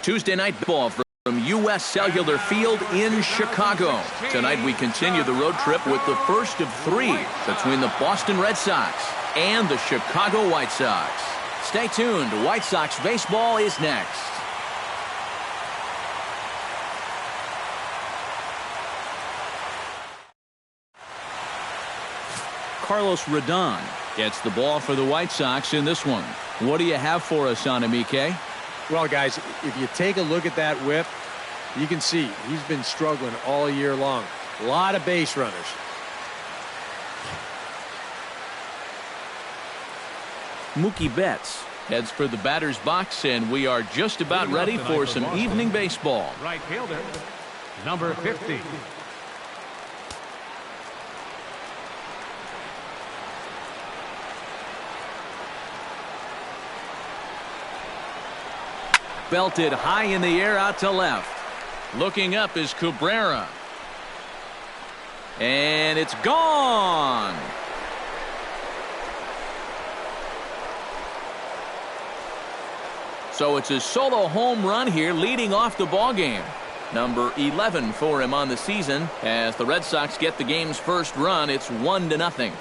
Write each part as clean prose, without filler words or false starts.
Tuesday night ball from U.S. Cellular Field in Chicago. Tonight we continue the road trip with the first of 3 between the Boston Red Sox and the Chicago White Sox. Stay tuned. White Sox baseball is next. Carlos Rodon gets the ball for the White Sox in this one. What do you have for us on him, EK? Well, guys, if you take a look at that whip, you can see he's been struggling all year long. A lot of base runners. Mookie Betts heads for the batter's box, and we are just about ready for some evening baseball. Right fielder, number 50. Belted high in the air out to left. Looking up is Cabrera. And it's gone. So it's a solo home run here leading off the ball game. Number 11 for him on the season. As the Red Sox get the game's first run, it's 1-0.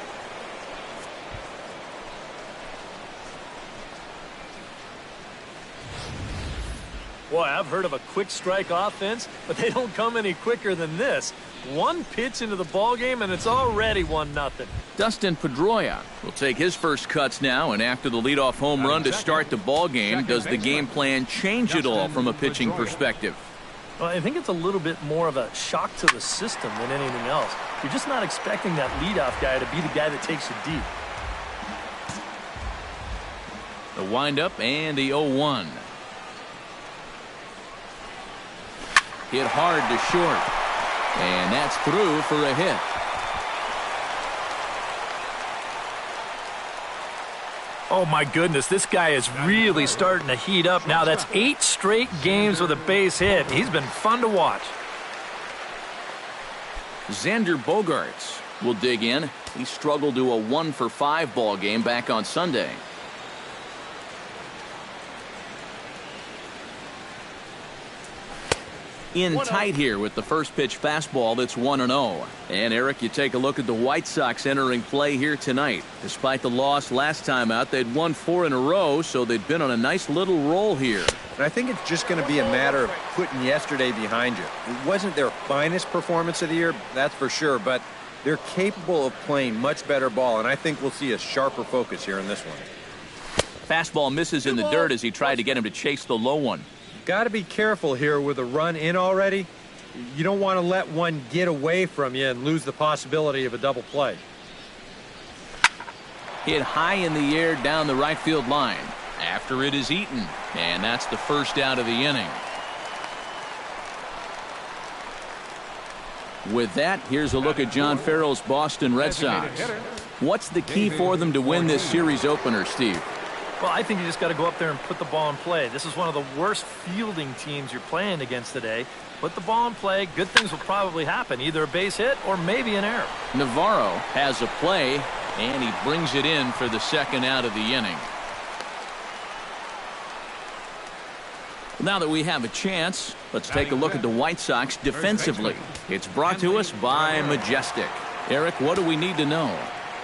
Boy, I've heard of a quick strike offense, but they don't come any quicker than this. One pitch into the ball game, and it's already 1-0. Dustin Pedroia will take his first cuts now, and after the leadoff home run to start the ball game, does the game plan change at all from a pitching perspective? Well, I think it's a little bit more of a shock to the system than anything else. You're just not expecting that leadoff guy to be the guy that takes you deep. The windup and the 0-1. Hit hard to short. And that's through for a hit. Oh, my goodness. This guy is really starting to heat up now. That's 8 straight games with a base hit. He's been fun to watch. Xander Bogaerts will dig in. He struggled to a 1-for-5 ball game back on Sunday. In tight here with the first pitch fastball that's 1-0. And Eric, you take a look at the White Sox entering play here tonight. Despite the loss last time out, they'd won 4 in a row, so they've been on a nice little roll here. And I think it's just going to be a matter of putting yesterday behind you. It wasn't their finest performance of the year, that's for sure, but they're capable of playing much better ball, and I think we'll see a sharper focus here in this one. Fastball misses in the dirt as he tried to get him to chase the low one. Got to be careful here with a run in already. You don't want to let one get away from you and lose the possibility of a double play. Hit high in the air down the right field line after it is eaten, and that's the first out of the inning. With that, here's a look at John Farrell's Boston Red Sox. What's the key for them to win this series opener, Steve? Well, I think you just got to go up there and put the ball in play. This is one of the worst fielding teams you're playing against today. Put the ball in play. Good things will probably happen. Either a base hit or maybe an error. Navarro has a play, and he brings it in for the second out of the inning. Now that we have a chance, let's take a look at the White Sox defensively. It's brought to us by Majestic. Eric, what do we need to know?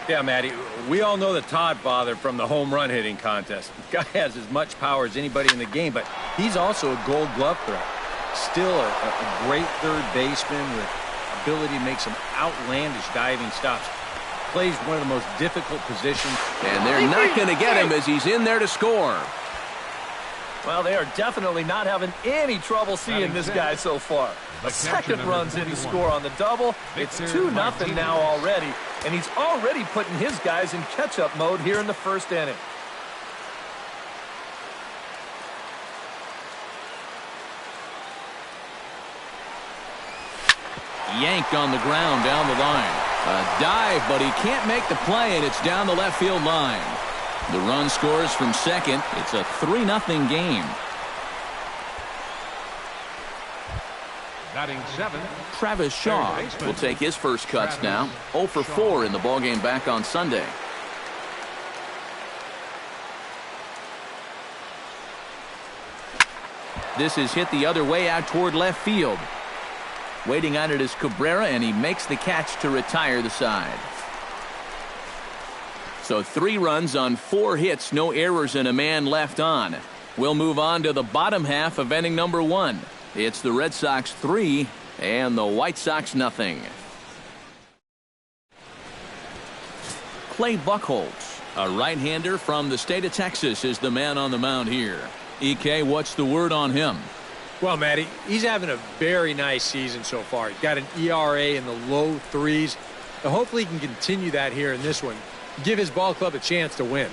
Yeah, Matty, we all know the Todd father from the home run hitting contest. The guy has as much power as anybody in the game, but he's also a gold glove threat. Still a great third baseman with ability to make some outlandish diving stops. Plays one of the most difficult positions. And they're not going to get him as he's in there to score. Well, they are definitely not having any trouble seeing this guy so far. A second run's in to score on the double. It's 2-0 now already, and he's already putting his guys in catch-up mode here in the first inning. Yanked on the ground down the line. A dive, but he can't make the play, and it's down the left field line. The run scores from second. It's a 3-0 game. Batting 7. Travis Shaw will take his first cuts now. 0 for 4 in the ballgame back on Sunday. This is hit the other way out toward left field. Waiting on it is Cabrera, and he makes the catch to retire the side. So 3 runs on 4 hits, no errors, and a man left on. We'll move on to the bottom half of inning number 1. It's the Red Sox 3 and the White Sox nothing. Clay Buchholz, a right-hander from the state of Texas, is the man on the mound here. EK, what's the word on him? Well, Matty, he's having a very nice season so far. He's got an ERA in the low 3s. So hopefully he can continue that here in this one. Give his ball club a chance to win.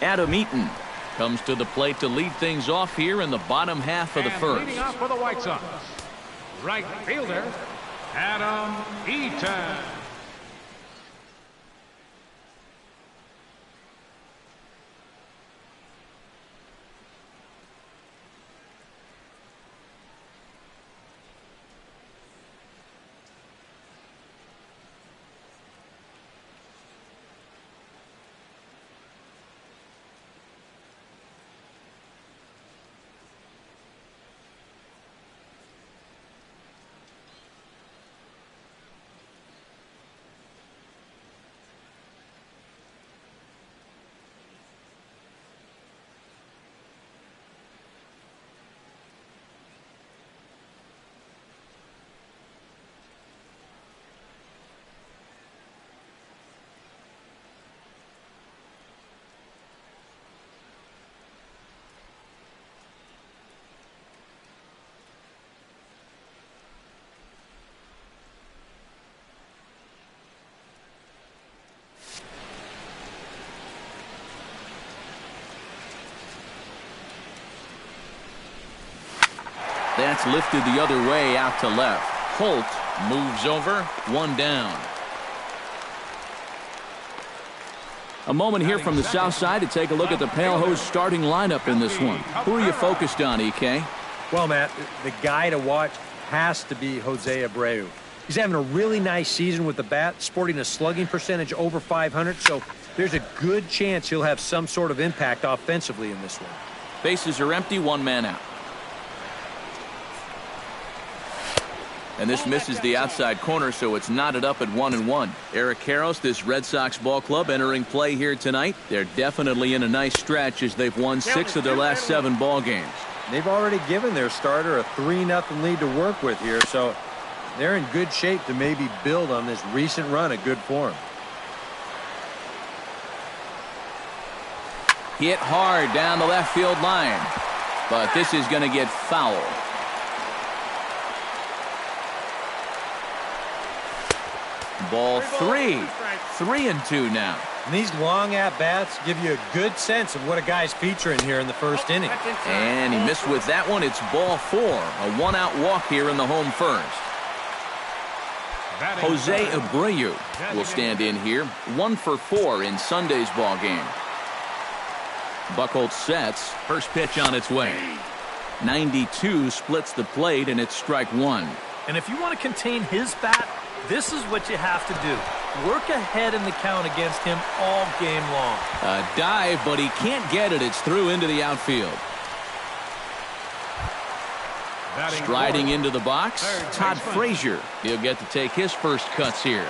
Adam Eaton comes to the plate to lead things off here in the bottom half of the first. Leading off for the White Sox, right fielder, Adam Eaton. That's lifted the other way out to left. Holt moves over, 1 down. A moment here from the south side to take a look at the Pale Hose starting lineup in this one. Who are you focused on, EK? Well, Matt, the guy to watch has to be Jose Abreu. He's having a really nice season with the bat, sporting a slugging percentage over 500, so there's a good chance he'll have some sort of impact offensively in this one. Bases are empty, 1 man out. And this misses the outside corner, so it's knotted up at 1-1. Eric Karros, this Red Sox ball club, entering play here tonight. They're definitely in a nice stretch as they've won 6 of their last 7 ball games. They've already given their starter a 3-0 lead to work with here, so they're in good shape to maybe build on this recent run of good form. Hit hard down the left field line, but this is going to get foul. Ball 3. 3-2 now. And these long at-bats give you a good sense of what a guy's featuring here in the first inning. And he missed with that one. It's ball 4. A 1-out walk here in the home first. Jose Abreu will stand in here. 1 for 4 in Sunday's ball game. Buchholz sets. First pitch on its way. 92 splits the plate, and it's strike 1. And if you want to contain his bat, this is what you have to do. Work ahead in the count against him all game long. A dive, but he can't get it. It's through into the outfield. Striding into the box, Todd Frazier. He'll get to take his first cuts here.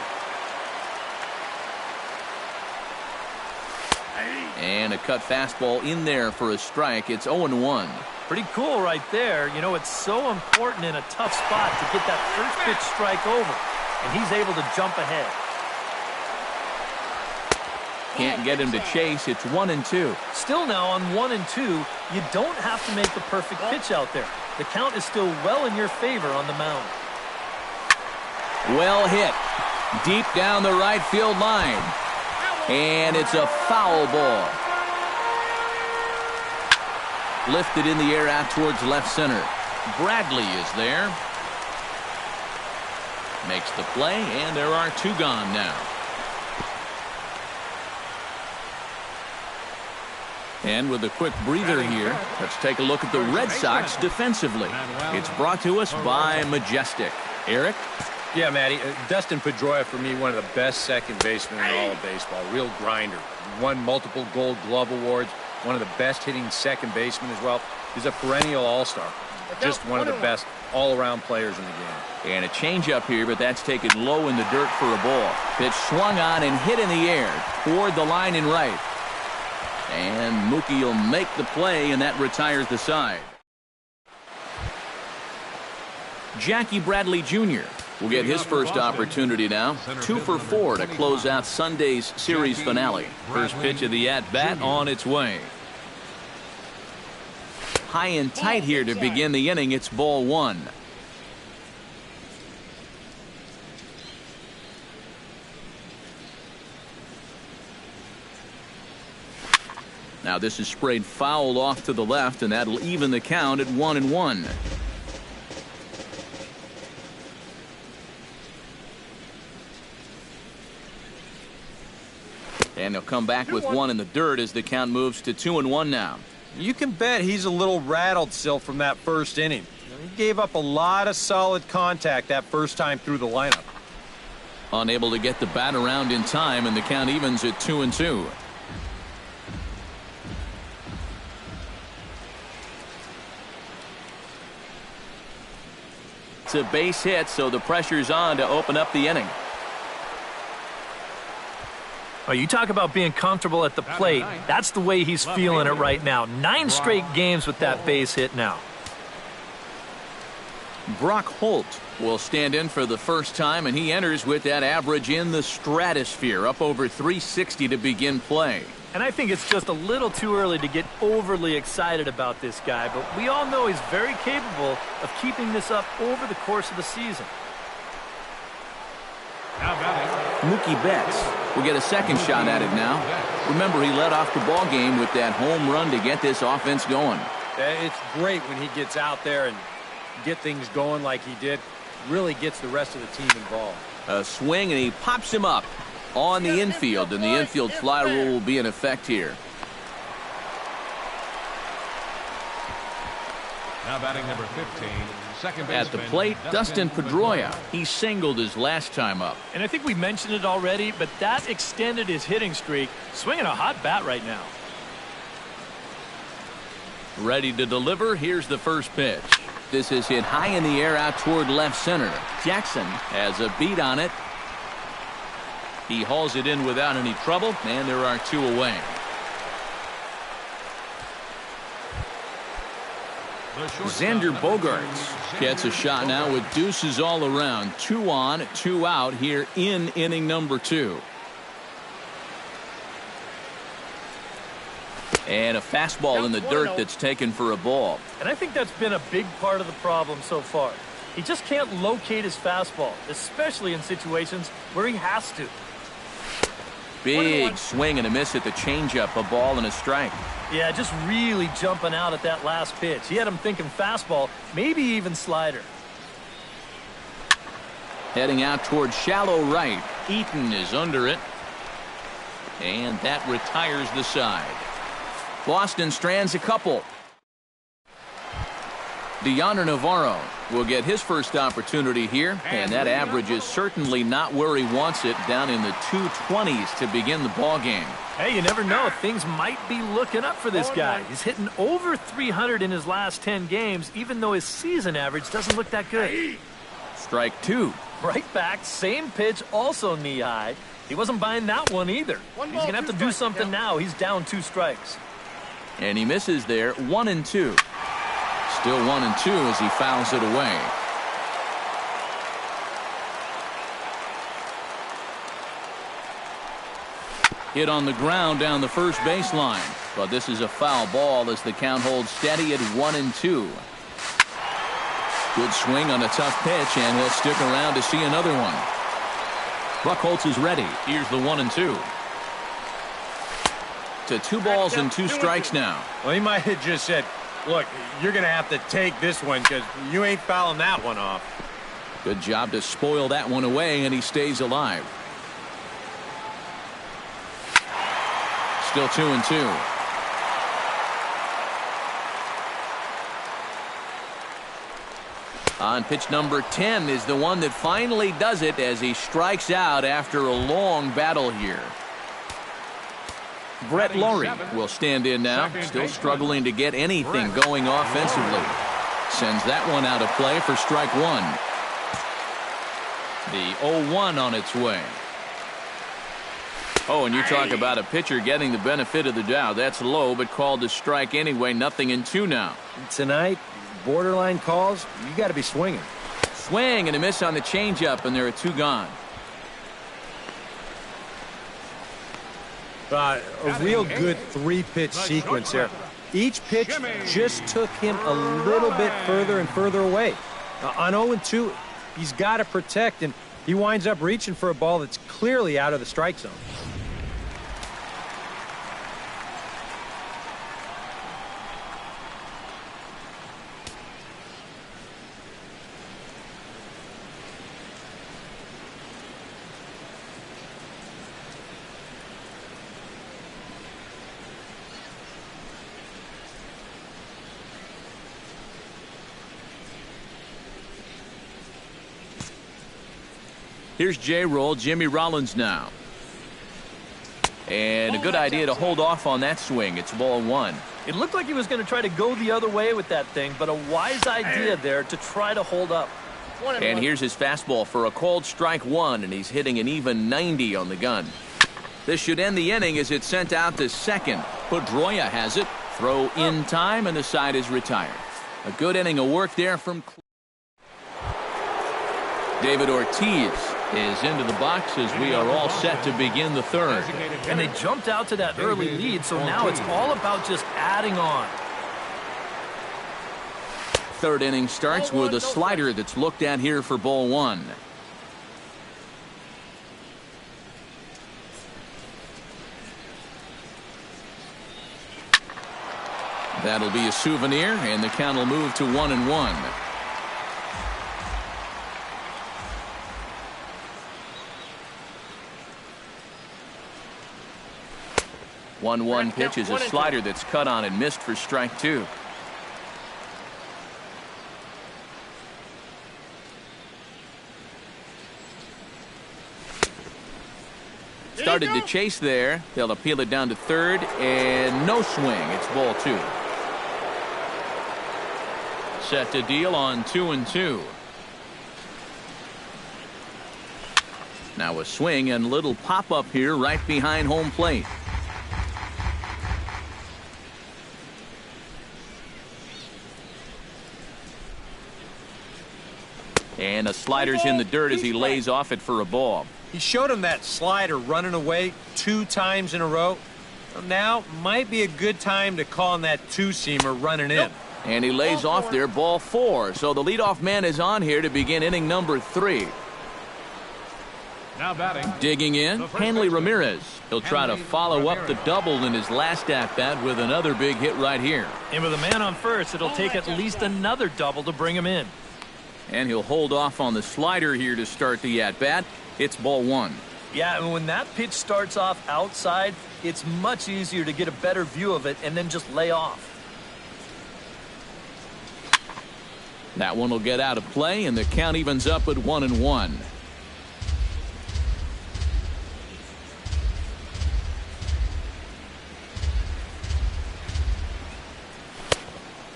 And a cut fastball in there for a strike. It's 0-1. Pretty cool right there. You know, it's so important in a tough spot to get that first pitch strike over. And he's able to jump ahead. Can't get him to chase. It's 1-2. Still now on 1-2, you don't have to make the perfect pitch out there. The count is still well in your favor on the mound. Well hit. Deep down the right field line. And it's a foul ball. Lifted in the air out towards left center. Bradley is there. Makes the play, and there are 2 gone now. And with a quick breather here, let's take a look at the Red Sox defensively. It's brought to us by Majestic. Eric? Yeah, Matty. Dustin Pedroia, for me, one of the best second basemen in all of baseball. Real grinder. Won multiple Gold Glove awards. One of the best hitting second basemen as well. is a perennial all-star. Just one of the best all-around players in the game. And a changeup here, but that's taken low in the dirt for a ball. Pitch swung on and hit in the air toward the line and right. And Mookie will make the play, and that retires the side. Jackie Bradley Jr. will get his first opportunity now. 2 for 4 to close out Sunday's series finale. First pitch of the at-bat on its way. High and tight here to begin the inning. It's ball 1. Now this is sprayed foul off to the left, and that'll even the count at 1-1. And he'll come back with 1 in the dirt as the count moves to 2-1 now. You can bet he's a little rattled still from that first inning. He gave up a lot of solid contact that first time through the lineup. Unable to get the bat around in time, and the count evens at 2-2. It's a base hit, so the pressure's on to open up the inning. Oh, you talk about being comfortable at the plate. That's the way he's feeling it right now. 9 straight games with that base hit now. Brock Holt will stand in for the first time, and he enters with that average in the stratosphere, up over 360 to begin play. And I think it's just a little too early to get overly excited about this guy, but we all know he's very capable of keeping this up over the course of the season. Mookie Betts will get a second shot at it now. Remember, he led off the ball game with that home run to get this offense going. It's great when he gets out there and get things going like he did. Really gets the rest of the team involved. A swing, and he pops him up on the infield, and the infield fly rule will be in effect here. Now batting number 15. At the plate, Dustin Pedroia. He singled his last time up. And I think we mentioned it already, but that extended his hitting streak. Swinging a hot bat right now. Ready to deliver. Here's the first pitch. This is hit high in the air out toward left center. Jackson has a beat on it. He hauls it in without any trouble, and there are 2 away. Xander Bogaerts gets a shot now with deuces all around. 2 on, 2 out here in inning number 2. And a fastball in the dirt that's taken for a ball. And I think that's been a big part of the problem so far. He just can't locate his fastball, especially in situations where he has to. Big swing and a miss at the changeup, a ball and a strike. Yeah, just really jumping out at that last pitch. He had him thinking fastball, maybe even slider. Heading out toward shallow right. Eaton is under it. And that retires the side. Boston strands a couple. Deoner Navarro will get his first opportunity here, and that average is certainly not where he wants it, down in the 220s to begin the ball game. Hey, you never know. Things might be looking up for this guy. He's hitting over 300 in his last 10 games, even though his season average doesn't look that good. Strike 2. Right back, same pitch, also knee high. He wasn't buying that one either. He's going to have to do something now. He's down 2 strikes. And he misses there, 1-2. Still 1-2 as he fouls it away. Hit on the ground down the first baseline, but this is a foul ball as the count holds steady at 1-2. Good swing on a tough pitch, and he'll stick around to see another one. Buchholz is ready. Here's the 1-2. To 2 balls and 2 strikes now. Well, he might have just said, look, you're going to have to take this one because you ain't fouling that one off. Good job to spoil that one away, and he stays alive. Still 2-2. On pitch number 10 is the one that finally does it as he strikes out after a long battle here. Brett Laurie will stand in now, still struggling to get anything going offensively. Sends that one out of play for strike one. The 0-1 on its way. Oh, and you talk about a pitcher getting the benefit of the doubt. That's low, but called to strike anyway. 0-2 now. Tonight, borderline calls, you got to be swinging. Swing and a miss on the changeup, and there are two gone. A real good three-pitch sequence there. Each pitch just took him a little bit further and further away. On 0-2, he's got to protect, and he winds up reaching for a ball that's clearly out of the strike zone. Here's J-Roll, Jimmy Rollins now. And a good idea to hold off on that swing. It's ball one. It looked like he was going to try to go the other way with that thing, but a wise idea there to try to hold up. And here's his fastball for a called strike one, and he's hitting an even 90 on the gun. This should end the inning as it's sent out to second. Pedroia has it. Throw in time, and the side is retired. A good inning of work there from David Ortiz is into the box as we are all set to begin the third. And they jumped out to that early lead, so now it's all about just adding on. Third inning starts with a slider that's looked at here for ball one. That'll be a souvenir, and the count will move to 1-1. One pitch is a slider that's cut on and missed for strike two. Started to chase there. They'll appeal it down to third, and no swing. It's ball two. Set to deal on 2-2. Now a swing and a little pop up here right behind home plate. And a slider's in the dirt as he lays off it for a ball. He showed him that slider running away 2 times in a row. Now might be a good time to call on that two-seamer running in. And he lays off there, ball 4. So the leadoff man is on here to begin inning number 3. Now batting. Digging in, Hanley Ramirez. He'll try to follow up the double in his last at-bat with another big hit right here. And with a man on first, it'll take at least another double to bring him in. And he'll hold off on the slider here to start the at-bat. It's ball 1. Yeah, and when that pitch starts off outside, it's much easier to get a better view of it and then just lay off. That one will get out of play, and the count evens up at 1-1.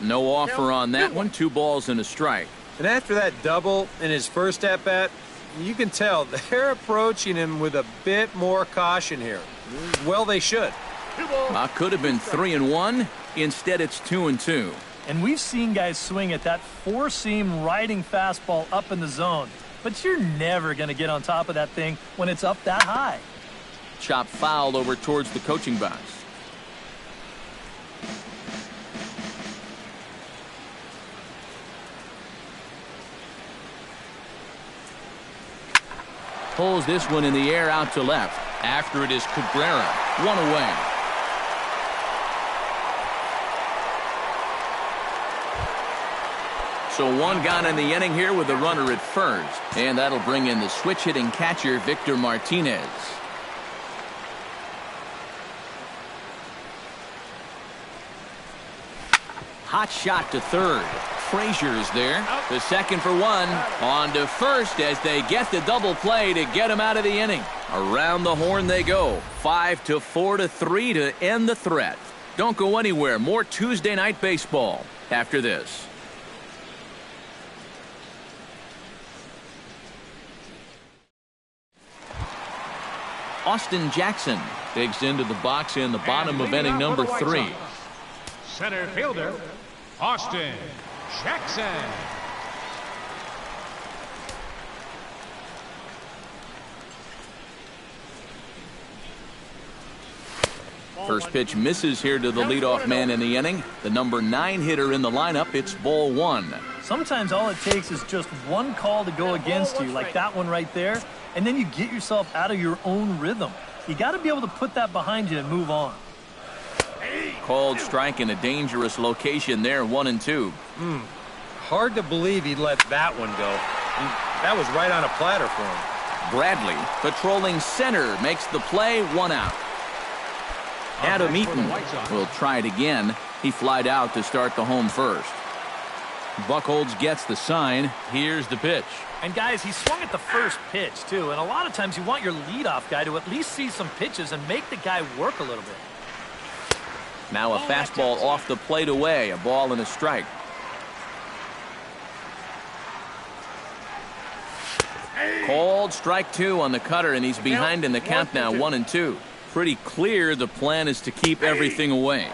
No offer on that one. 2 balls and a strike. And after that double in his first at-bat, you can tell they're approaching him with a bit more caution here. Well, they should. Could have been 3-1. Instead, it's 2-2. And we've seen guys swing at that 4-seam riding fastball up in the zone. But you're never going to get on top of that thing when it's up that high. Chop foul over towards the coaching box. Pulls this one in the air out to left. After it is Cabrera. 1 away. So 1 gone in the inning here with a runner at first. And that'll bring in the switch-hitting catcher, Victor Martinez. Hot shot to third. Frazier is there. The second for one. On to first as they get the double play to get him out of the inning. Around the horn they go. 5-4 to 3 to end the threat. Don't go anywhere. More Tuesday night baseball after this. Austin Jackson digs into the box in the bottom of inning number 3. Center fielder, Austin Jackson. First pitch misses here to the leadoff man in the inning. The number 9 hitter in the lineup. It's ball 1. Sometimes all it takes is just one call to go against you, like that one right there, and then you get yourself out of your own rhythm. You got to be able to put that behind you and move on. Called strike in a dangerous location there, 1-2. Hard to believe he'd let that one go. That was right on a platter for him. Bradley, patrolling center, makes the play, 1 out. Adam Eaton will try it again. He flied out to start the home first. Buchholz gets the sign. Here's the pitch. And guys, he swung at the first pitch too, and a lot of times you want your leadoff guy to at least see some pitches and make the guy work a little bit. Now a fastball off the plate away, a ball and a strike. Called strike 2 on the cutter, and he's behind in the count now, 1-2. Pretty clear the plan is to keep everything away.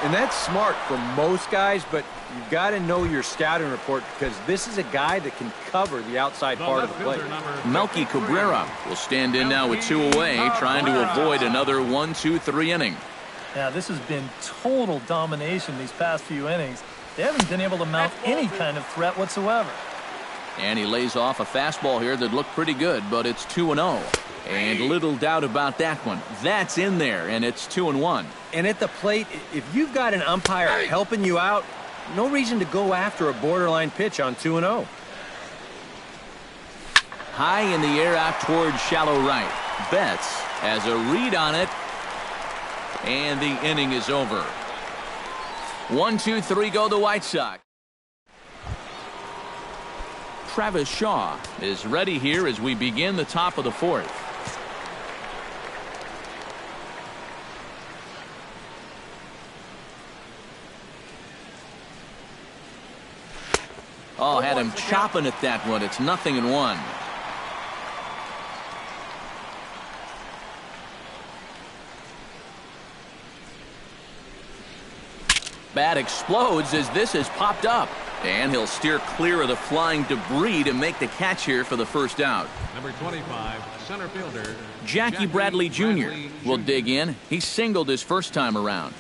And that's smart for most guys, but you've got to know your scouting report because this is a guy that can cover the outside part of the plate. Melky Cabrera will stand in now with 2 away, trying to avoid another 1-2-3 inning. Yeah, this has been total domination these past few innings. They haven't been able to mount any kind of threat whatsoever. And he lays off a fastball here that looked pretty good, but it's 2-0. And little doubt about that one. That's in there, and it's 2-1. And at the plate, if you've got an umpire helping you out, no reason to go after a borderline pitch on 2-0. High in the air out towards shallow right. Betts has a read on it, and the inning is over. 1-2-3 go the White Sox. Travis Shaw is ready here as we begin the top of the 4th. Oh, had him chopping at that one. It's 0-1. Bat explodes as this has popped up. And he'll steer clear of the flying debris to make the catch here for the first out. Number 25, center fielder, Jackie Bradley Jr. will dig in. He singled his first time around.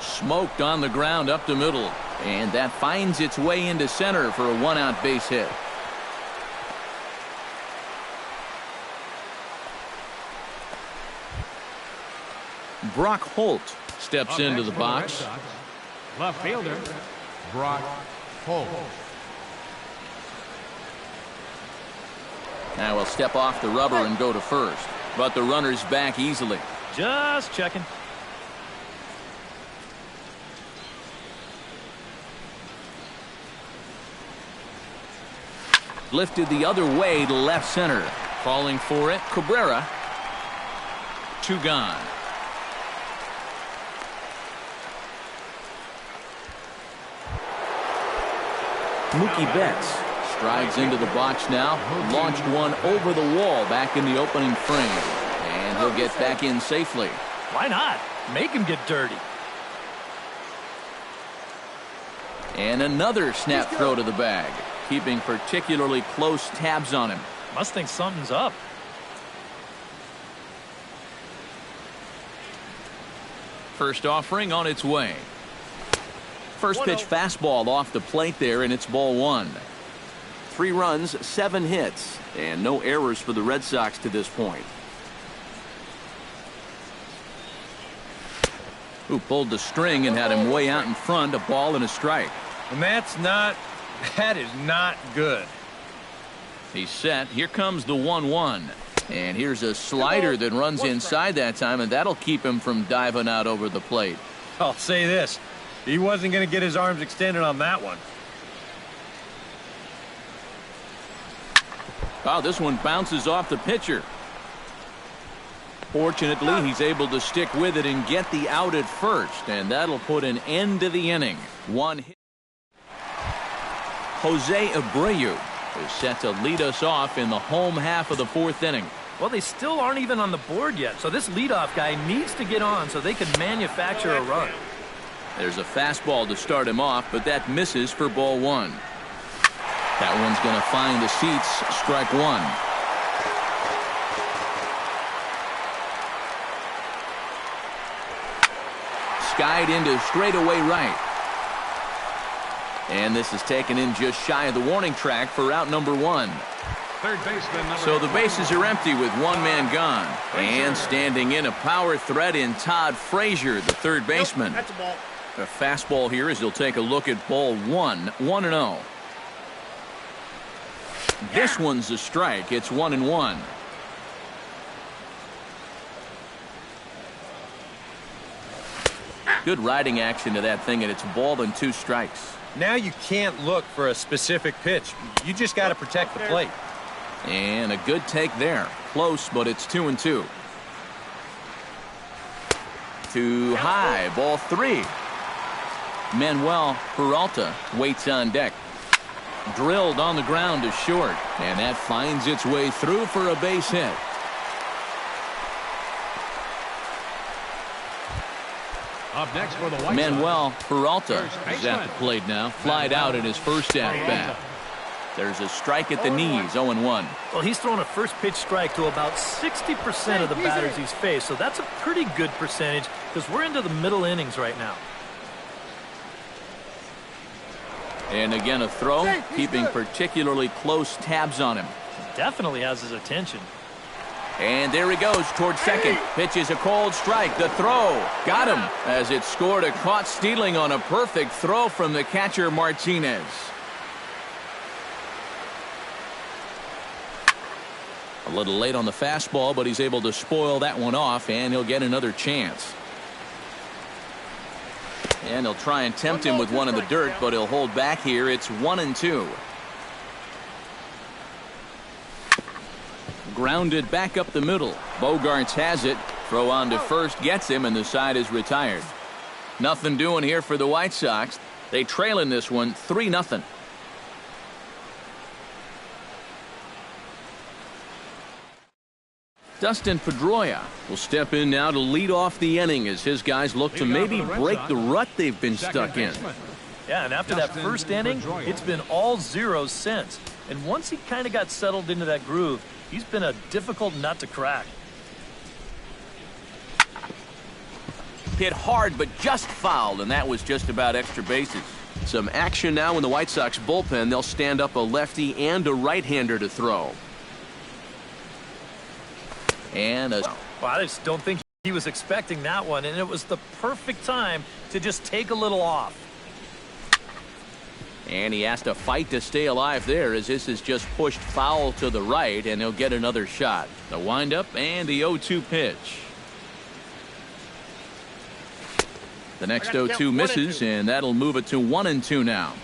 Smoked on the ground up the middle. And that finds its way into center for a 1-out base hit. Brock Holt steps into the box. left fielder, Brock Holt. Now he'll step off the rubber and go to first. But the runner's back easily. Just checking. Lifted the other way to left center. Calling for it, Cabrera. 2 gone. Mookie Betts strides into the box now. Launched one over the wall back in the opening frame. And he'll get back in safely. Why not? Make him get dirty. And another snap throw to the bag. Keeping particularly close tabs on him. Must think something's up. First offering on its way. First pitch fastball off the plate there, and it's ball 1. 3 runs, 7 hits, and no errors for the Red Sox to this point. Who pulled the string and had him way out in front, a ball and a strike. And that is not good. He's set. Here comes the 1-1. And here's a slider that runs inside that time, and that'll keep him from diving out over the plate. I'll say this. He wasn't going to get his arms extended on that one. Oh, this one bounces off the pitcher. Fortunately, he's able to stick with it and get the out at first, and that'll put an end to the inning. One hit. Jose Abreu is set to lead us off in the home half of the fourth inning. Well, they still aren't even on the board yet, so this leadoff guy needs to get on so they can manufacture a run. There's a fastball to start him off, but that misses for ball one. That one's going to find the seats, strike one. Skied into straightaway right. And this is taken in just shy of the warning track for out number one. Third baseman. So the bases are empty with one man gone. And standing in a power threat in Todd Frazier, the third baseman. That's a ball. A fastball here as he'll take a look at ball one, 1-0. This one's a strike. It's 1-1. Good riding action to that thing, and it's ball and 2 strikes. Now you can't look for a specific pitch. You just got to protect the plate. And a good take there. Close, but it's 2-2. Too high. Ball 3. Manuel Peralta waits on deck. Drilled on the ground to short, and that finds its way through for a base hit. Up next for the White Manuel Peralta First is at the plate now. Flied out in his first at-bat. There's a strike at the knees, 0-1. Well, he's thrown a first pitch strike to about 60% of the batters he's faced, so that's a pretty good percentage because we're into the middle innings right now. And again, a throw, keeping particularly close tabs on him. Definitely has his attention. And there he goes toward second. Pitches a cold strike. The throw got him as it scored a caught stealing on a perfect throw from the catcher Martinez. A little late on the fastball, but he's able to spoil that one off, and he'll get another chance. And he'll try and tempt him with one in the dirt, but he'll hold back here. It's 1-2. Grounded back up the middle. Bogarts has it. Throw on to first gets him, and the side is retired. Nothing doing here for the White Sox. They trail in this one 3-0. Dustin Pedroia will step in now to lead off the inning as his guys look to maybe break the rut they've been stuck in. Yeah, and after that first inning, it's been all zeros since. And once he kind of got settled into that groove, he's been a difficult nut to crack. Hit hard, but just fouled, and that was just about extra bases. Some action now in the White Sox bullpen. They'll stand up a lefty and a right-hander to throw. And a... Well, I just don't think he was expecting that one, and it was the perfect time to just take a little off. And he has to fight to stay alive there as this is just pushed foul to the right, and he'll get another shot. The windup and the 0-2 pitch. The next 0-2 misses, and that'll move it to 1-2 now.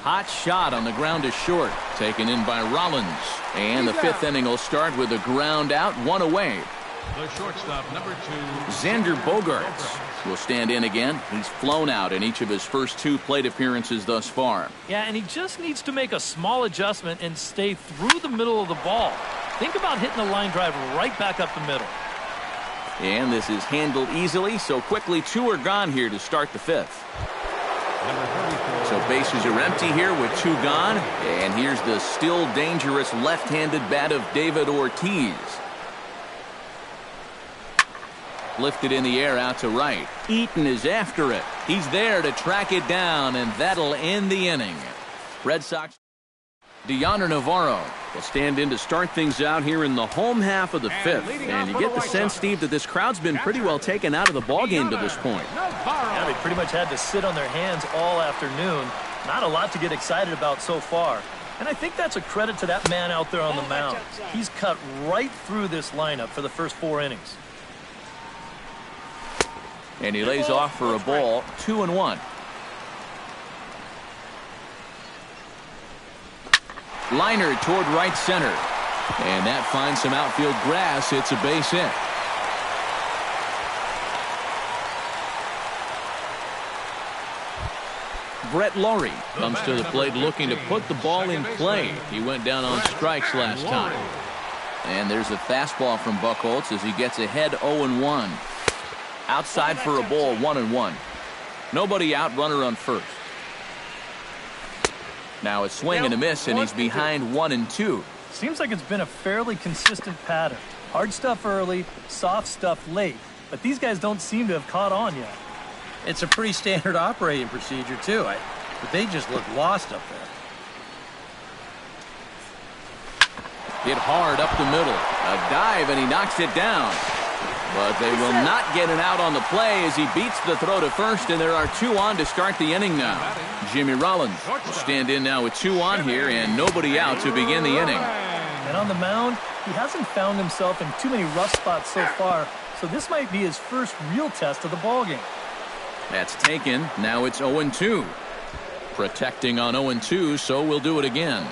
Hot shot on the ground to short, taken in by Rollins. And the fifth inning will start with a ground out, one away. The shortstop, number 2. Xander Bogaerts will stand in again. He's flown out in each of his first 2 plate appearances thus far. Yeah, and he just needs to make a small adjustment and stay through the middle of the ball. Think about hitting a line drive right back up the middle. And this is handled easily, so quickly 2 are gone here to start the 5th. So bases are empty here with 2 gone. And here's the still dangerous left-handed bat of David Ortiz. Lifted in the air out to right. Eaton is after it. He's there to track it down, and that'll end the inning. Red Sox. Deoner Navarro will stand in to start things out here in the home half of the 5th. And you get the sense, Steve, that this crowd's been pretty well taken out of the ballgame to this point. Yeah, they pretty much had to sit on their hands all afternoon. Not a lot to get excited about so far. And I think that's a credit to that man out there on the mound. He's cut right through this lineup for the first 4 innings. And he lays off for a ball, 2-1. Liner toward right center. And that finds some outfield grass. It's a base hit. Brett Laurie comes to the plate looking to put the ball in play. He went down on strikes last time. And there's a fastball from Buchholz as he gets ahead 0-1. Outside for a ball, 1-1. Nobody out, runner on first. Now a swing and a miss, and he's behind 1-2. Seems like it's been a fairly consistent pattern. Hard stuff early, soft stuff late. But these guys don't seem to have caught on yet. It's a pretty standard operating procedure, too. But they just look lost up there. Hit hard up the middle. A dive, and he knocks it down. But they will not get an out on the play as he beats the throw to first, and there are 2 on to start the inning now. Jimmy Rollins will stand in now with 2 on here and nobody out to begin the inning. And on the mound, he hasn't found himself in too many rough spots so far, so this might be his first real test of the ballgame. That's taken. Now it's 0-2. Protecting on 0-2, so we'll do it again.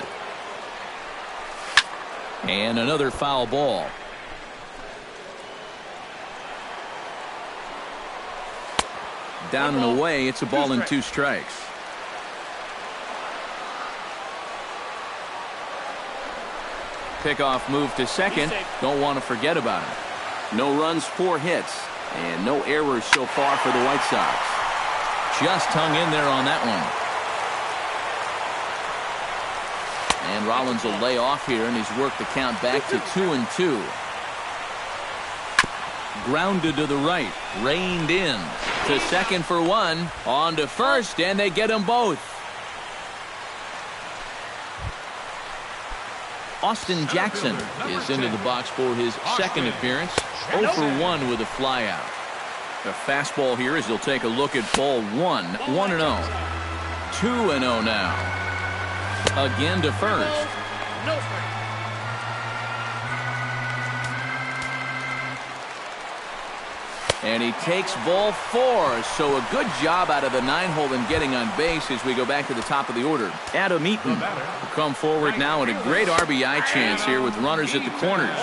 And another foul ball. Down and away, it's a ball and 2 strikes. Pickoff move to second. Don't want to forget about him. No runs, 4 hits. And no errors so far for the White Sox. Just hung in there on that one. And Rollins will lay off here, and he's worked the count back to 2-2. Grounded to the right. Reined in. To second for 1. On to first, and they get them both. Austin Jackson is into the box for his second appearance. 0 for 1 with a flyout. A fastball here as he'll take a look at ball 1. 1-0. 2-0 now. Again to first. And he takes ball 4. So a good job out of the 9-hole in getting on base as we go back to the top of the order. Adam Eaton will come forward now in a great RBI chance here with runners at the corners.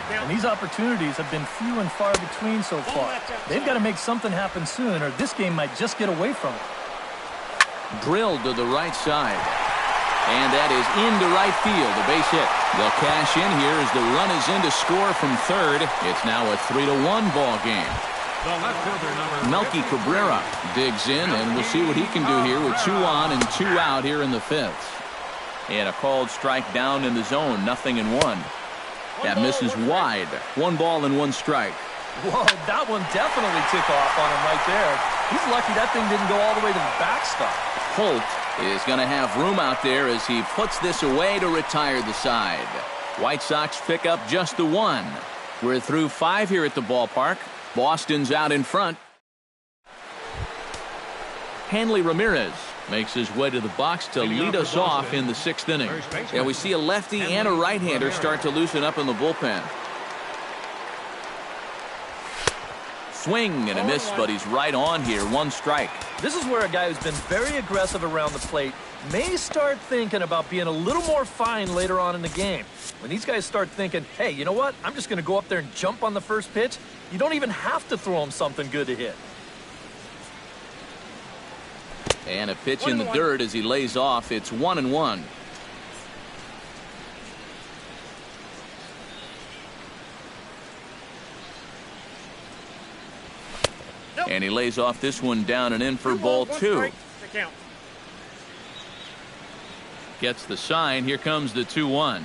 And these opportunities have been few and far between so far. They've got to make something happen soon, or this game might just get away from them. Drilled to the right side. And that is into right field, a base hit. They'll cash in here as the run is in to score from third. It's now a 3-1 ball game. Melky Cabrera digs in, and we'll see what he can do here with 2 on and 2 out here in the 5th. And a called strike down in the zone, 0-1. That misses wide. 1 ball and 1 strike. Whoa, that one definitely took off on him right there. He's lucky that thing didn't go all the way to the backstop. Holt is going to have room out there as he puts this away to retire the side. White Sox pick up just the 1. We're through 5 here at the ballpark. Boston's out in front. Hanley Ramirez makes his way to the box to lead us off in the 6th inning. And we see a lefty and a right-hander start to loosen up in the bullpen. Swing and a miss, but he's right on here. 1 strike. This is where a guy who's been very aggressive around the plate may start thinking about being a little more fine later on in the game. When these guys start thinking, hey, you know what? I'm just going to go up there and jump on the first pitch. You don't even have to throw him something good to hit. And a pitch in the dirt as he lays off. It's 1-1. And he lays off this one down and in for ball 2. Gets the sign. Here comes the 2-1.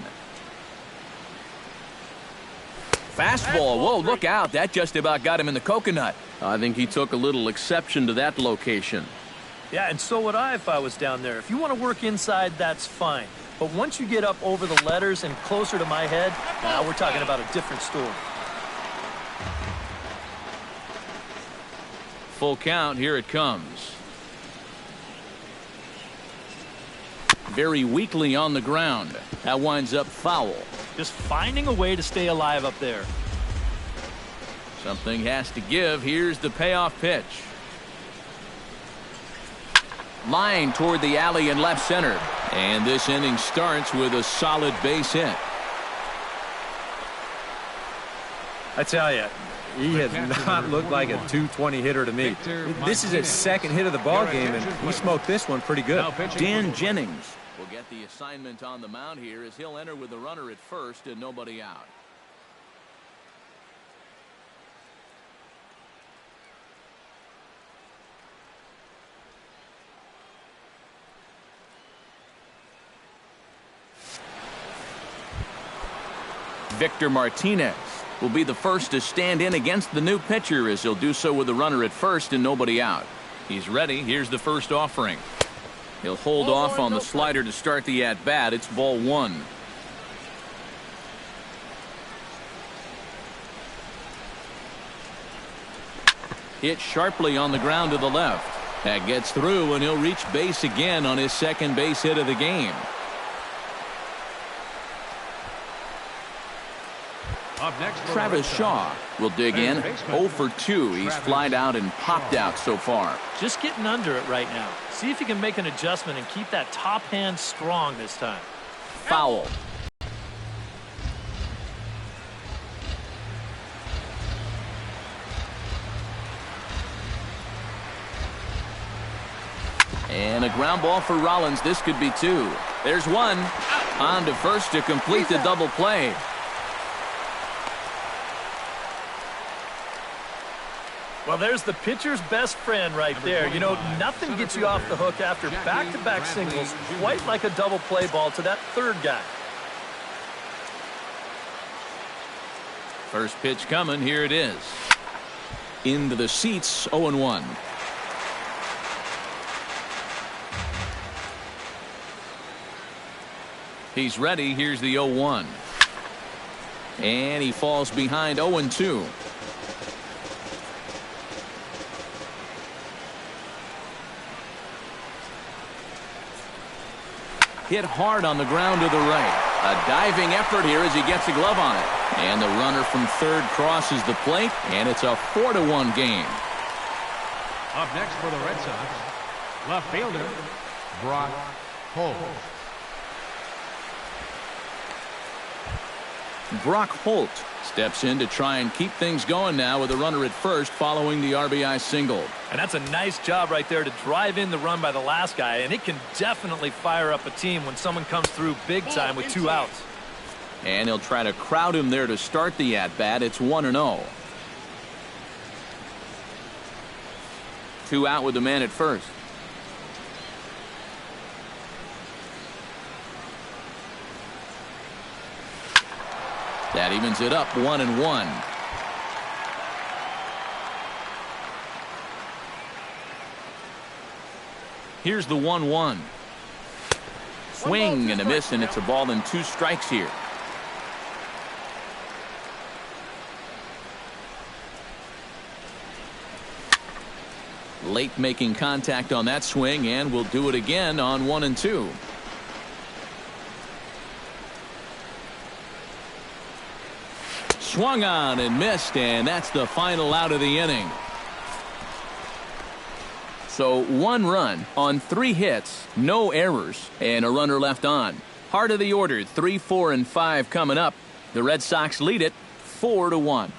Fastball. Whoa, look out. That just about got him in the coconut. I think he took a little exception to that location. Yeah, and so would I if I was down there. If you want to work inside, that's fine. But once you get up over the letters and closer to my head, now we're talking about a different story. Full count. Here it comes. very weakly on the ground. That winds up foul. Just finding a way to stay alive up there. Something has to give. Here's the payoff pitch. Line toward the alley in left center. And this inning starts with a solid base hit. I tell you, he has not looked like a 220 hitter to me. This is his second hit of the ball game, and he smoked this one pretty good. Dan Jennings will get the assignment on the mound here as he'll enter with the runner at first and nobody out. Victor Martinez will be the first to stand in against the new pitcher as he'll do so with the runner at first and nobody out. He's ready. Here's the first offering. He'll hold off on the slider to start the at-bat. It's ball one. Hit sharply on the ground to the left. That gets through, and he'll reach base again on his second base hit of the game. Up next, Travis Shaw will dig in. 0 for 2. He's flied out and popped out so far. Just getting under it right now. See if he can make an adjustment and keep that top hand strong this time. Foul. And a ground ball for Rollins. This could be two. There's one. On to first to complete the double play. Well, there's the pitcher's best friend right there. You know, nothing gets you off the hook after back-to-back singles, quite like a double play ball to that third guy. First pitch coming. Here it is. Into the seats. 0-1. He's ready. Here's the 0-1. And he falls behind. 0-2. Hit hard on the ground to the right. A diving effort here as he gets a glove on it. And the runner from third crosses the plate, and it's a 4-1 game. Up next for the Red Sox, left fielder, Brock Holt. Brock Holt steps in to try and keep things going now with a runner at first following the RBI single. And that's a nice job right there to drive in the run by the last guy, and it can definitely fire up a team when someone comes through big time with 2 outs. And he'll try to crowd him there to start the at-bat. It's 1-0. 2 out with the man at first. That evens it up 1-1. Here's the 1-1. Swing and a miss, and it's a ball and 2 strikes here. Late making contact on that swing, and we'll do it again on 1-2. Swung on and missed, and that's the final out of the inning. So 1 run on 3 hits, no errors, and a runner left on. Heart of the order, 3, 4, and 5 coming up. The Red Sox lead it 4-1.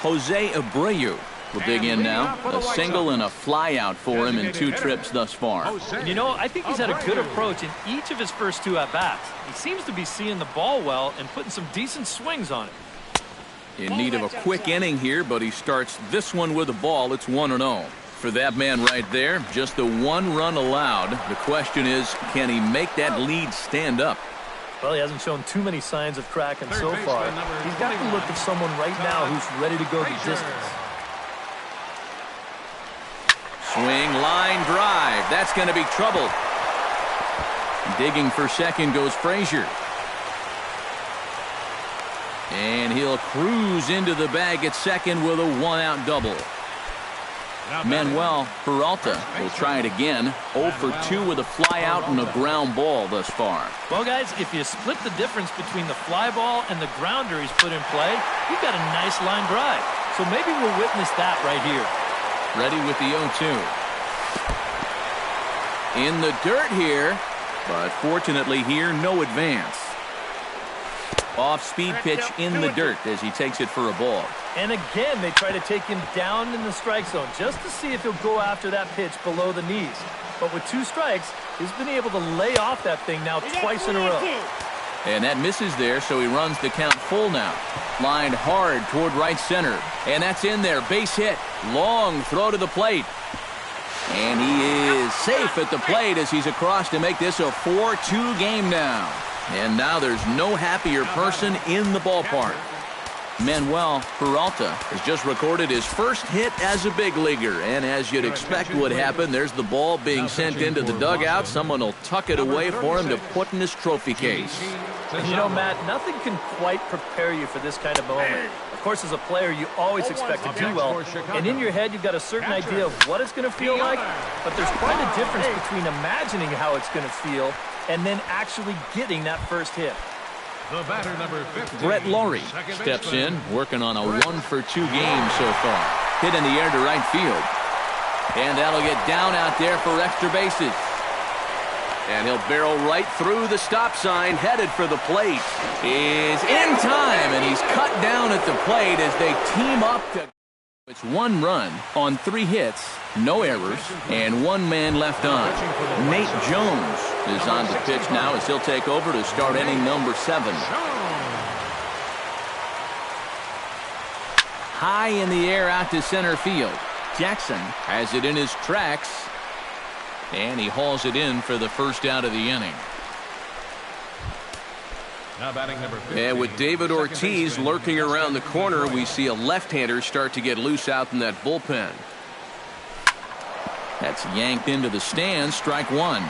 Jose Abreu will dig in now. A single and a fly out for him in 2 trips thus far. And you know, I think he's had a good approach in each of his first 2 at-bats. He seems to be seeing the ball well and putting some decent swings on it. In need of a quick inning here, but he starts this one with a ball. It's 1-0. For that man right there, just the 1 run allowed. The question is, can he make that lead stand up? Well, he hasn't shown too many signs of cracking so far. He's got the look of someone right now who's ready to go the distance. Swing, line drive. That's going to be trouble. Digging for second goes Frazier. And he'll cruise into the bag at second with a 1-out double. Manuel Peralta will try it again. 0 for 2 with a fly out and a ground ball thus far. Well, guys, if you split the difference between the fly ball and the grounder he's put in play, you've got a nice line drive. So maybe we'll witness that right here. Ready with the 0-2. In the dirt here, but fortunately here, no advance. Off-speed pitch in the dirt as he takes it for a ball. And again, they try to take him down in the strike zone just to see if he'll go after that pitch below the knees. But with 2 strikes, he's been able to lay off that thing now twice in a row. And that misses there, so he runs the count full now. Lined hard toward right center. And that's in there. Base hit. Long throw to the plate. And he is safe at the plate as he's across to make this a 4-2 game now. And now there's no happier person in the ballpark. Manuel Peralta has just recorded his first hit as a big leaguer. And as you'd expect would happen, there's the ball being sent into the dugout. Someone will tuck it away for him to put in his trophy case. And you know, Matt, nothing can quite prepare you for this kind of moment. Of course, as a player, you always expect to do well. And in your head, you've got a certain idea of what it's going to feel like. But there's quite a difference between imagining how it's going to feel and then actually getting that first hit. The batter, number 15, Brett Laurie steps in, working on a 1 for 2 game so far. Hit in the air to right field. And that'll get down out there for extra bases. And he'll barrel right through the stop sign, headed for the plate. Is in time, and he's cut down at the plate as they team up to... It's 1 run on 3 hits, no errors, and 1 man left on. Nate Jones is on the pitch now as he'll take over to start inning number 7. High in the air out to center field. Jackson has it in his tracks, and he hauls it in for the first out of the inning. Now batting number 15, and with David Ortiz lurking around the corner, we see a left-hander start to get loose out in that bullpen. That's yanked into the stands, strike 1.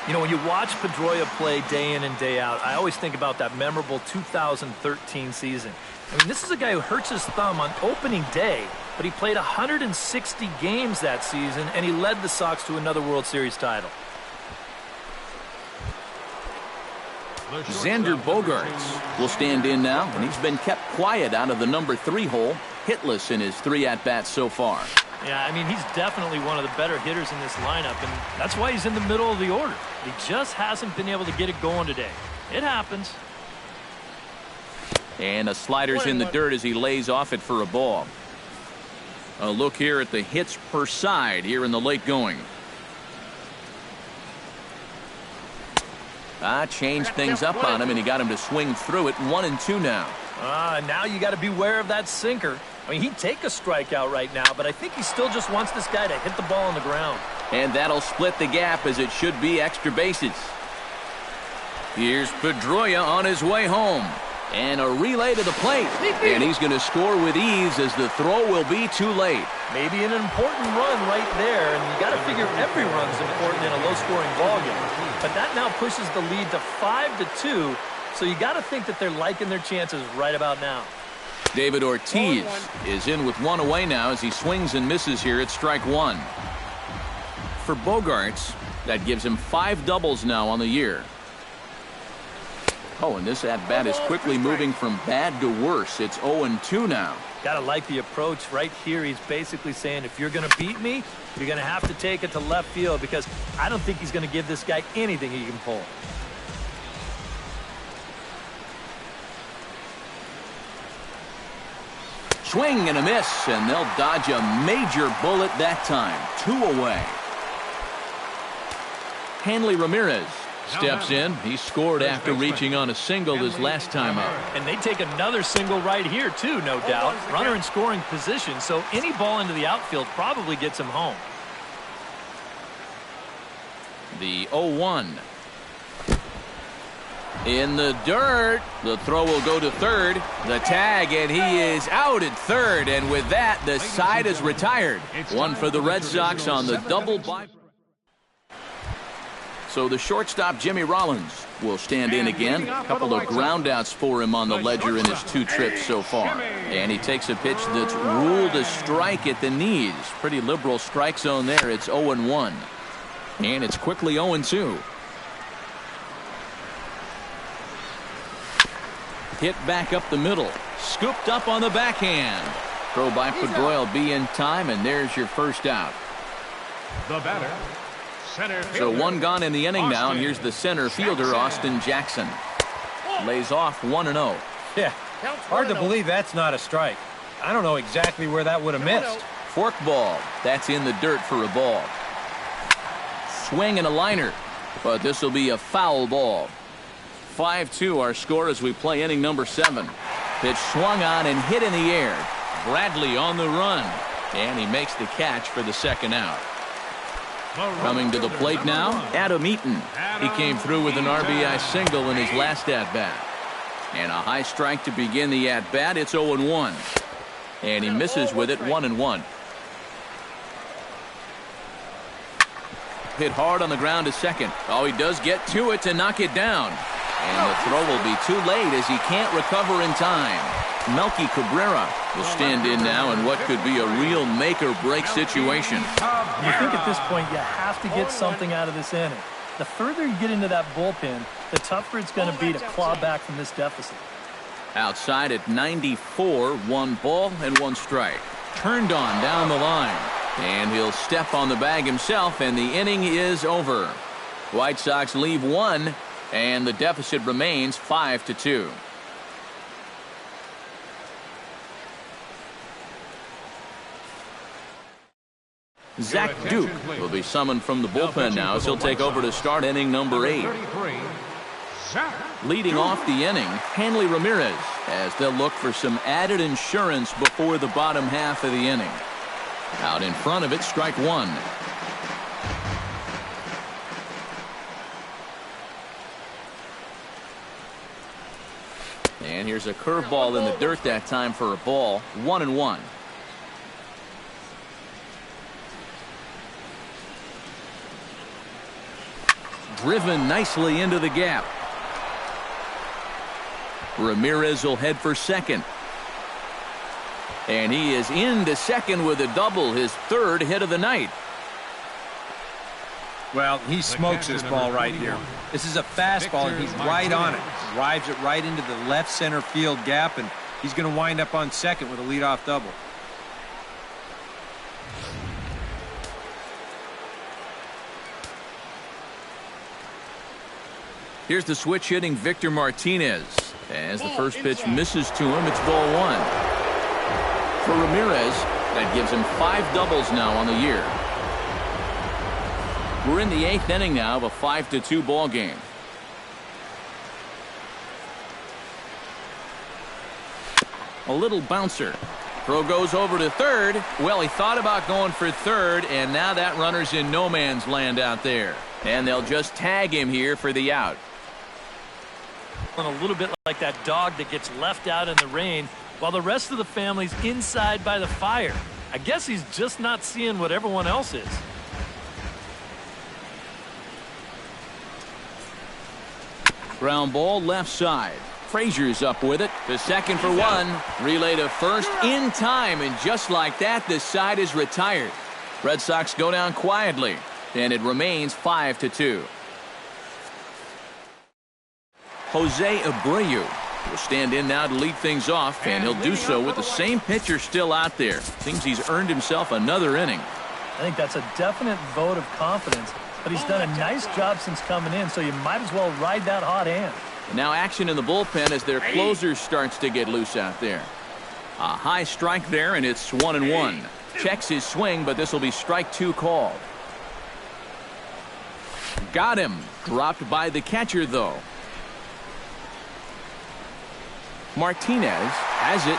You know, when you watch Pedroia play day in and day out, I always think about that memorable 2013 season. I mean, this is a guy who hurts his thumb on opening day, but he played 160 games that season, and he led the Sox to another World Series title. Xander Bogaerts will stand in now, and he's been kept quiet out of the number 3 hole, hitless in his 3 at-bats so far. Yeah, I mean, he's definitely one of the better hitters in this lineup, and that's why he's in the middle of the order. He just hasn't been able to get it going today. It happens. And a slider's in the dirt as he lays off it for a ball. A look here at the hits per side here in the late going. Changed things up on him, and he got him to swing through it. 1-2 now. Now you got to beware of that sinker. I mean, he'd take a strikeout right now, but I think he still just wants this guy to hit the ball on the ground. And that'll split the gap as it should be extra bases. Here's Pedroia on his way home. And a relay to the plate. And he's going to score with ease as the throw will be too late. Maybe an important run right there, and you got to figure every run's important in a low-scoring ballgame. But that now pushes the lead to 5-2, so you got to think that they're liking their chances right about now. David Ortiz is in with 1 away now as he swings and misses here at strike 1. For Bogaerts, that gives him 5 doubles now on the year. Oh, and this at-bat is quickly moving from bad to worse. It's 0-2 now. Gotta like the approach right here. He's basically saying, if you're gonna beat me, you're gonna have to take it to left field, because I don't think he's gonna give this guy anything he can pull. Swing and a miss, and they'll dodge a major bullet that time. 2 away. Hanley Ramirez steps in. He scored after reaching on a single his last time up. And they take another single right here, too, no doubt. Runner in scoring position, so any ball into the outfield probably gets him home. The 0-1. In the dirt. The throw will go to third. The tag, and he is out at third. And with that, the side is retired. 1 for the Red Sox on the double by. So the shortstop, Jimmy Rollins, will stand in again. A couple of groundouts for him on the ledger in his 2 trips so far. And he takes a pitch that's ruled a strike at the knees. Pretty liberal strike zone there. It's 0-1. And it's quickly 0-2. Hit back up the middle. Scooped up on the backhand. Throw by Pedroia will be in time, and there's your first out. The batter, center fielder, So 1 gone in the inning now, and Austin here's the center fielder, Jackson. Austin Jackson. Lays off 1-0. Yeah, hard to believe that's not a strike. I don't know exactly where that would have missed. Fork ball. That's in the dirt for a ball. Swing and a liner, but this will be a foul ball. 5-2 our score as we play inning number 7. Pitch swung on and hit in the air. Bradley on the run, and he makes the catch for the second out. Coming to the plate now, Adam Eaton. He came through with an RBI single in his last at-bat. And a high strike to begin the at-bat. It's 0-1. And he misses with it, 1-1. Hit hard on the ground to second. Oh, he does get to it to knock it down. And the throw will be too late as he can't recover in time. Melky Cabrera will stand in now in what could be a real make-or-break situation. You think at this point you have to get something out of this inning. The further you get into that bullpen, the tougher it's going to be to claw back from this deficit. Outside at 94, 1 ball and 1 strike. Turned on down the line. And he'll step on the bag himself, and the inning is over. White Sox leave 1, and the deficit remains 5-2. Zach Duke will be summoned from the bullpen now as he'll take over to start inning number 8. Leading off the inning, Hanley Ramirez, as they'll look for some added insurance before the bottom half of the inning. Out in front of it, strike 1. And here's a curveball in the dirt that time for a ball. 1-1. Driven nicely into the gap. Ramirez will head for second. And he is into second with a double, his 3rd hit of the night. Well, he smokes this ball right here. This is a fastball, and he's right on it. Drives it right into the left center field gap, and he's going to wind up on second with a leadoff double. Here's the switch hitting Victor Martinez. As the first pitch misses to him, it's ball 1. For Ramirez, that gives him 5 doubles now on the year. We're in the 8th inning now of a 5-2 ball game. A little bouncer. Throw goes over to third. Well, he thought about going for third, and now that runner's in no man's land out there. And they'll just tag him here for the out. A little bit like that dog that gets left out in the rain while the rest of the family's inside by the fire. I guess he's just not seeing what everyone else is. Ground ball left side. Frazier's up with it. To second for 1. Relay to first in time, and just like that, the side is retired. Red Sox go down quietly, and it remains 5-2. Jose Abreu will stand in now to lead things off, and he'll do so with the same pitcher still out there. Seems he's earned himself another inning. I think that's a definite vote of confidence, but he's done a nice job since coming in, so you might as well ride that hot hand. And now action in the bullpen as their closer starts to get loose out there. A high strike there, and it's 1-1. Checks his swing, but this will be strike 2 called. Got him. Dropped by the catcher, though. Martinez has it.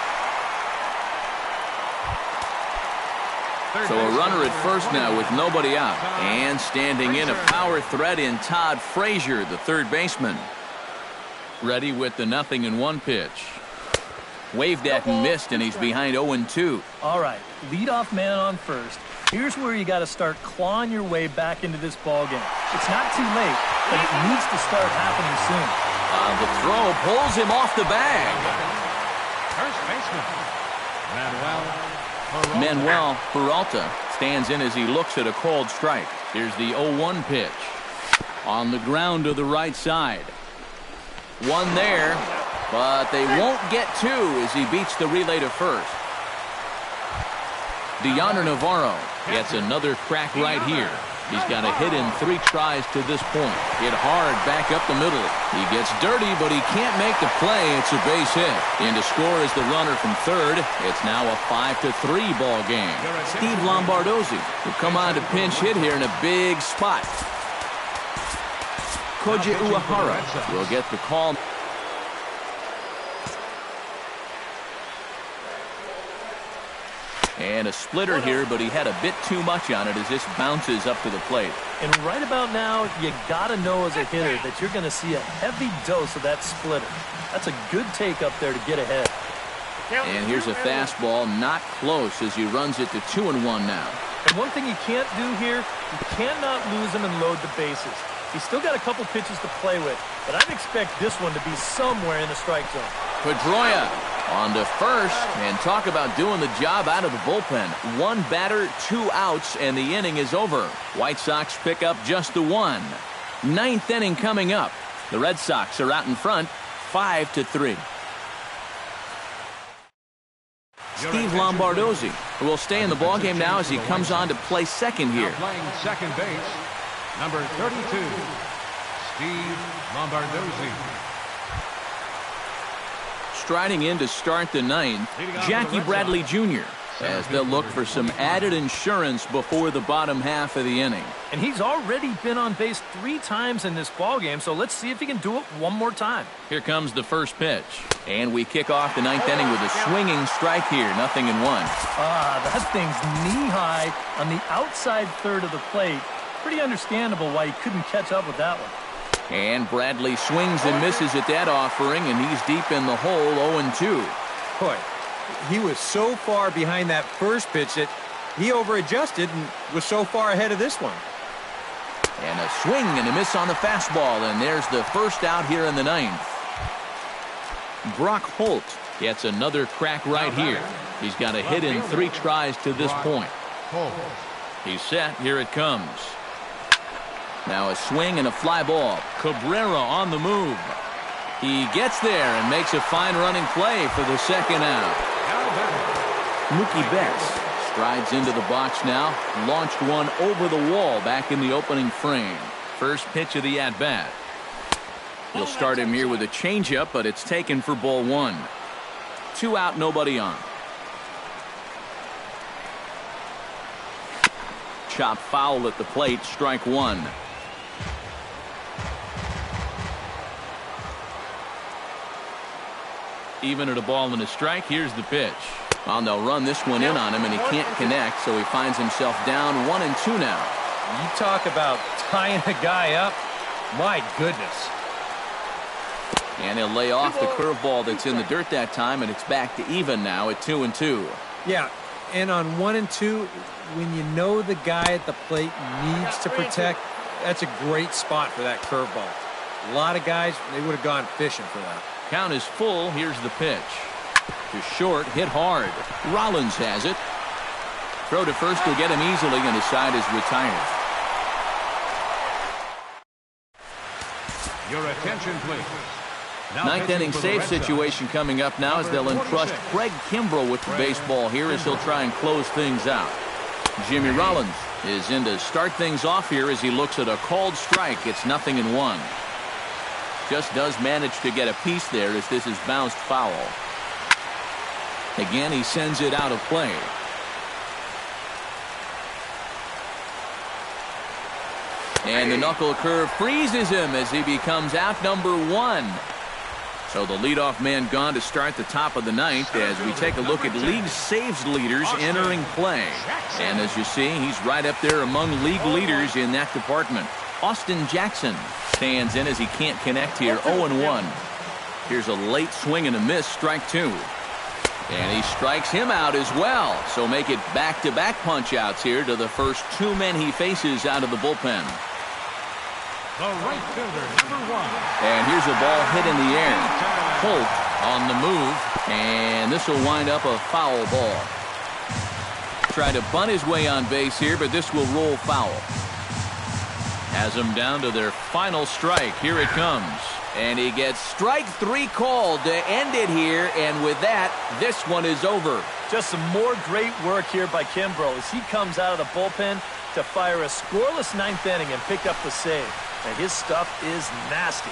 So a runner at first now with nobody out. And standing in, a power threat in Todd Frazier, the third baseman. Ready with the 0-1 pitch. Waved at and missed, and he's behind 0-2. All right, leadoff man on first. Here's where you got to start clawing your way back into this ball game. It's not too late, but it needs to start happening soon. The throw pulls him off the bag. First baseman, Manuel Peralta stands in as he looks at a called strike. Here's the 0-1 pitch. On the ground to the right side. One there, but they won't get two as he beats the relay to first. Deonder Navarro gets another crack right here. He's got a hit in 3 tries to this point. Hit hard back up the middle. He gets dirty, but he can't make the play. It's a base hit. In to score is the runner from third. It's now a 5-3 ball game. Steve Lombardozzi will come on to pinch hit here in a big spot. Koji Uehara will get the call. And a splitter here, but he had a bit too much on it as this bounces up to the plate. And right about now, you got to know as a hitter that you're going to see a heavy dose of that splitter. That's a good take up there to get ahead. And here's a fastball, not close as he runs it to 2-1 now. And one thing you can't do here, you cannot lose him and load the bases. He's still got a couple pitches to play with, but I'd expect this one to be somewhere in the strike zone. Pedroia on to first, and talk about doing the job out of the bullpen. 1 batter, 2 outs, and the inning is over. White Sox pick up just the 1. 9th inning coming up. The Red Sox are out in front, 5-3. Steve Lombardozzi will stay in the ballgame now as he comes on to play second here. now playing second base, number 32, Steve Lombardozzi. Striding in to start the 9th, Jackie Bradley Jr. as they'll look for some added insurance before the bottom half of the inning. And he's already been on base 3 times in this ballgame, so let's see if he can do it one more time. Here comes the first pitch. And we kick off the 9th inning with a swinging strike here, 0-1. That thing's knee-high on the outside third of the plate. Pretty understandable why he couldn't catch up with that one. And Bradley swings and misses at that offering, and he's deep in the hole, 0-2. Boy, he was so far behind that first pitch that he over-adjusted and was so far ahead of this one. And a swing and a miss on the fastball, and there's the first out here in the 9th. Brock Holt gets another crack right here. He's got a hit in 3 tries to this point. He's set. Here it comes. Now a swing and a fly ball. Cabrera on the move. He gets there and makes a fine running play for the second out. Mookie Betts strides into the box now. Launched one over the wall back in the opening frame. First pitch of the at-bat. He'll start him here with a changeup, but it's taken for ball 1. 2 out, nobody on. Chop foul at the plate, strike 1. Even at a ball and a strike, here's the pitch. And they'll run this one in on him, and he can't connect, so he finds himself down 1-2 now. You talk about tying a guy up. My goodness. And he'll lay off the curveball that's in the dirt that time, and it's back to even now at 2-2. Yeah, and on 1-2, when you know the guy at the plate needs to protect, that's a great spot for that curveball. A lot of guys, they would have gone fishing for that. Count is full. Here's the pitch. To short, hit hard. Rollins has it. Throw to first will get him easily, and his side is retired. Your attention, please. 9th inning save situation coming up now as they'll entrust Craig Kimbrell with the baseball here as he'll try and close things out. Jimmy Rollins is in to start things off here as he looks at a called strike. It's 0-1. Just does manage to get a piece there as this is bounced foul. Again, he sends it out of play. And the knuckle curve freezes him as he becomes out number 1. So the leadoff man gone to start the top of the 9th as we take a look at league saves leaders entering play. And as you see, he's right up there among league leaders in that department. Austin Jackson stands in as he can't connect here, 0-1. Here's a late swing and a miss, strike 2. And he strikes him out as well. So make it back-to-back punch-outs here to the first two men he faces out of the bullpen. The right fielder, number 1. And here's a ball hit in the air. Holt on the move. And this will wind up a foul ball. Try to bunt his way on base here, but this will roll foul. Has them down to their final strike. Here it comes. And he gets strike 3 called to end it here. And with that, this one is over. Just some more great work here by Kimbrough as he comes out of the bullpen to fire a scoreless 9th inning and pick up the save. And his stuff is nasty.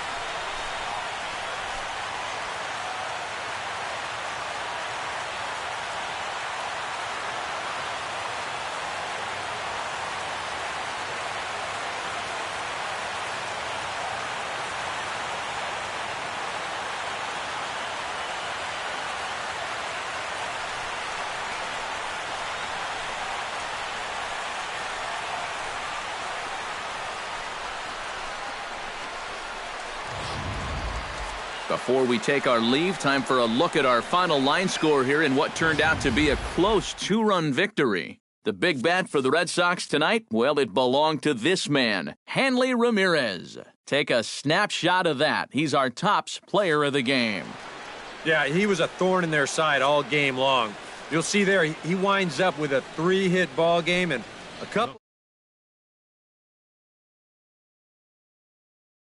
Before we take our leave, time for a look at our final line score here in what turned out to be a close 2-run victory. The big bat for the Red Sox tonight, well, it belonged to this man, Hanley Ramirez. Take a snapshot of that. He's our tops player of the game. Yeah, he was a thorn in their side all game long. You'll see there, he winds up with a 3-hit ball game and a couple